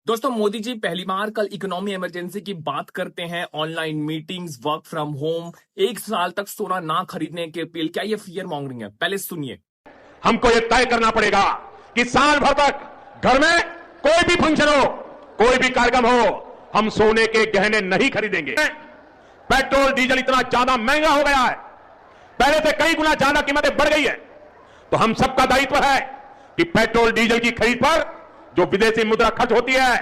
दोस्तों मोदी जी पहली बार कल इकोनॉमी इमरजेंसी की बात करते हैं। Online meetings, work from home, 1 साल तक सोना ना खरीदने की अपील। क्या ये फियर मॉन्गरिंग है? पहले सुनिए। हमको ये तय करना पड़ेगा कि साल भर तक घर में कोई भी फंक्शन हो, कोई भी कार्यक्रम हो, हम सोने के गहने नहीं खरीदेंगे। पेट्रोल डीजल इतना ज्यादा महंगा हो गया है, पहले से कई गुना ज्यादा कीमतें बढ़ गई है। तो हम सबका दायित्व है कि पेट्रोल डीजल की खरीद पर जो विदेशी मुद्रा खर्च होती है,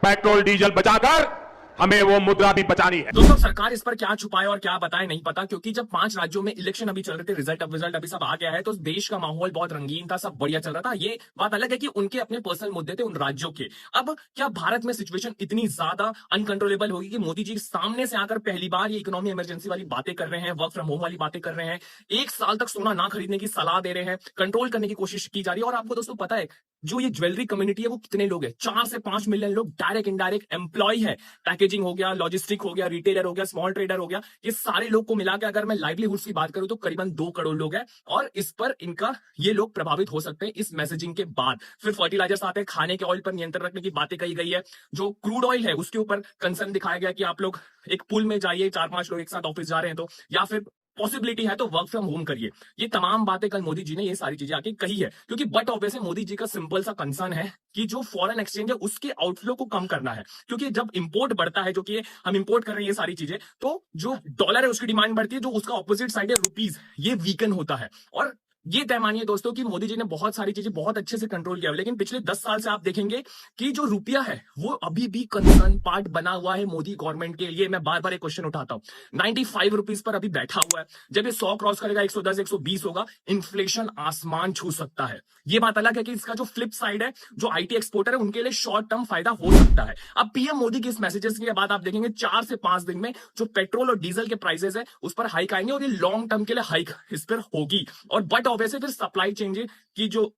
पेट्रोल डीजल बचाकर हमें वो मुद्रा भी बचानी है। दोस्तों सरकार इस पर क्या छुपाए और क्या बताए नहीं पता, क्योंकि जब 5 राज्यों में इलेक्शन अभी चल रहे थे, रिजल्ट अभी सब आ गया है, तो देश का माहौल बहुत रंगीन था, सब बढ़िया चल रहा था। ये बात अलग है कि उनके अपने पर्सनल मुद्दे थे उन राज्यों के। अब क्या भारत में सिचुएशन इतनी ज्यादा अनकंट्रोलेबल होगी कि मोदी जी सामने से आकर पहली बार ये इकोनॉमी इमरजेंसी वाली बातें कर रहे हैं, वर्क फ्रॉम होम वाली बातें कर रहे हैं, 1 साल तक सोना ना खरीदने की सलाह दे रहे हैं, कंट्रोल करने की कोशिश की जा रही है। और आपको दोस्तों पता है जो ये ज्वेलरी कम्युनिटी है वो कितने लोग हैं? 4 से 5 मिलियन लोग डायरेक्ट इनडायरेक्ट एम्प्लॉय है। पैकेजिंग हो गया, लॉजिस्टिक हो गया, रिटेलर हो गया, स्मॉल ट्रेडर हो गया, ये सारे लोग को मिला के अगर मैं लाइवलीहुड की बात करूं तो करीबन 2 करोड़ लोग हैं। और इस पर इनका ये लोग प्रभावित हो सकते हैं इस मैसेजिंग के बाद। फिर फर्टिलाइजर्स आते हैं, खाने के ऑयल पर नियंत्रण रखने की बातें कही गई है। जो क्रूड ऑयल है उसके ऊपर कंसर्न दिखाया गया कि आप लोग एक पुल में जाइए, 4-5 लोग एक साथ ऑफिस जा रहे हैं तो, या फिर पॉसिबिलिटी है तो वर्क फ्रॉम होम करिए। ये तमाम बातें कल मोदी जी ने ये सारी चीजें आके कही है, क्योंकि बट ऑब्वियस मोदी जी का सिंपल सा कंसर्न है कि जो फॉरेन एक्सचेंज है उसके आउटफ्लो को कम करना है। क्योंकि जब इंपोर्ट बढ़ता है, जो कि हम इंपोर्ट कर रहे हैं ये सारी चीजें, तो जो डॉलर है उसकी डिमांड बढ़ती है, जो उसका ऑपोजिट साइड है रुपीज, ये वीकन होता है। और ये तय मानिए दोस्तों कि मोदी जी ने बहुत सारी चीजें बहुत अच्छे से कंट्रोल किया, लेकिन पिछले 10 साल से आप देखेंगे कि जो रुपया है वो अभी भी कंसर्न पार्ट बना हुआ है मोदी गवर्नमेंट के लिए। मैं बार बार एक क्वेश्चन उठाता हूं, 95 रुपीज पर अभी बैठा हुआ है। जब ये 100 क्रॉस करेगा, 110 120 होगा, इन्फ्लेशन आसमान छू सकता है। ये बात अलग है कि इसका जो फ्लिप साइड है, जो आईटी एक्सपोर्टर है उनके लिए शॉर्ट टर्म फायदा हो सकता है। अब पीएम मोदी की इस मैसेजेस के बाद आप देखेंगे 4 से 5 दिन में जो पेट्रोल और डीजल के प्राइसेस है उस पर हाइक आएंगे, और ये लॉन्ग टर्म के लिए हाइक इस पर होगी। और बट ऑब्वियसली फिर सप्लाई चेंज की जो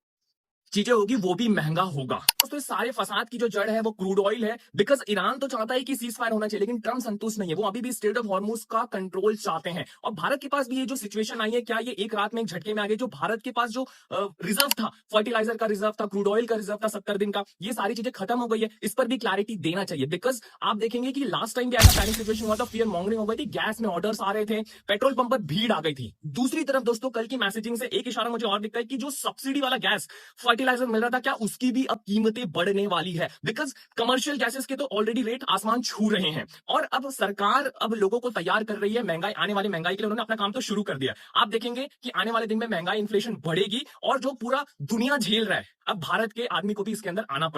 चीजें होगी वो भी महंगा होगा। तो इस सारे फसाद की जो जड़ है वो क्रूड ऑयल है। बिकॉज ईरान तो चाहता है कि सीज फायर होना चाहिए, लेकिन ट्रम्प संतुष्ट नहीं है, वो अभी भी स्ट्रेट ऑफ हॉर्मुज का कंट्रोल चाहते हैं। और भारत के पास भी ये जो सिचुएशन आई है, क्या ये एक रात में एक झटके में आ गई? जो भारत के पास जो रिजर्व था, फर्टिलाइजर का रिजर्व था, क्रूड ऑयल का रिजर्व था 70 दिन का, ये सारी चीजें खत्म हो गई है। इस पर भी क्लैरिटी देना चाहिए। बिकॉज आप देखेंगे कि लास्ट टाइम भी ऐसा पैनिक सिचुएशन हुआ था, फियर मॉन्गरिंग हो गई थी, गैस में ऑर्डर्स आ रहे थे, पेट्रोल पंप पर भीड़ आ गई थी। दूसरी तरफ दोस्तों कल की मैसेजिंग से एक इशारा मुझे और दिखता है कि जो सब्सिडी वाला गैस फर्टिलाइजर मिल रहा था, क्या उसकी भी अब कीमतें बढ़ने वाली है? बिकॉज कमर्शियल गैसेस के तो ऑलरेडी रेट आसमान छू रहे हैं, और अब सरकार अब लोगों को तैयार कर रही है महंगाई, आने वाली महंगाई के लिए उन्होंने अपना काम तो शुरू कर दिया। आप देखेंगे कि आने वाले दिन में महंगाई, इन्फ्लेशन बढ़ेगी, और जो पूरा दुनिया झेल रहा है, अब भारत के आदमी को भी इसके अंदर आना पड़ेगा।